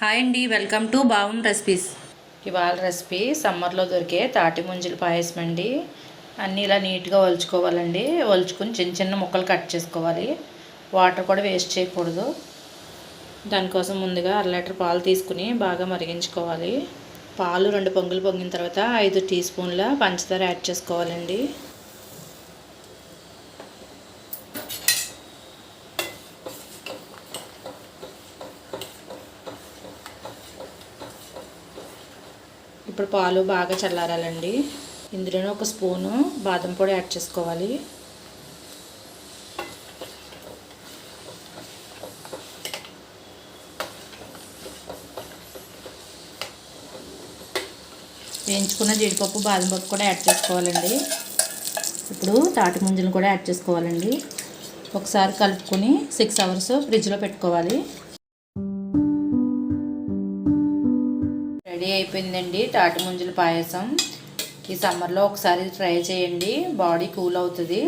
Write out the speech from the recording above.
Hi అండి, welcome to బావం recipes. ఇవాళ recipe సమ్మర్లో దొరికే తాటి ముంజల పాయసం అండి. అన్నీ ఇలా నీట్గా ఒలుచుకోవాలండి. ఒలుచుకుని చిన్న చిన్న ముక్కలు కట్ చేసుకోవాలి. వాటర్ కూడా వేస్ట్ చేయకూడదు. దానికోసం ముందుగా 1 లీటర్ పాలు తీసుకుని బాగా మరిగించుకోవాలి. పాలు 2 పొంగులు పొంగిన తర్వాత 5 టీ స్పూన్ల పంచదార యాడ్ చేసుకోవాలండి. ఇప్పుడు పాలు బాగా చల్లారాలండి. ఇందులోనే 1 స్పూను బాదం పొడి యాడ్ చేసుకోవాలి. వేయించుకున్న జీడిపప్పు బాదం పప్పు కూడా యాడ్ చేసుకోవాలండి. ఇప్పుడు తాటి ముంజలను కూడా యాడ్ చేసుకోవాలండి. ఒకసారి కలుపుకొని 6 అవర్స్ ఫ్రిడ్జ్లో పెట్టుకోవాలి. రెడీ అయిపోయిందండి తాటి ముంజల పాయసం. ఈ సమ్మర్లో ఒకసారి ట్రై చేయండి, బాడీ కూల్ అవుతుంది.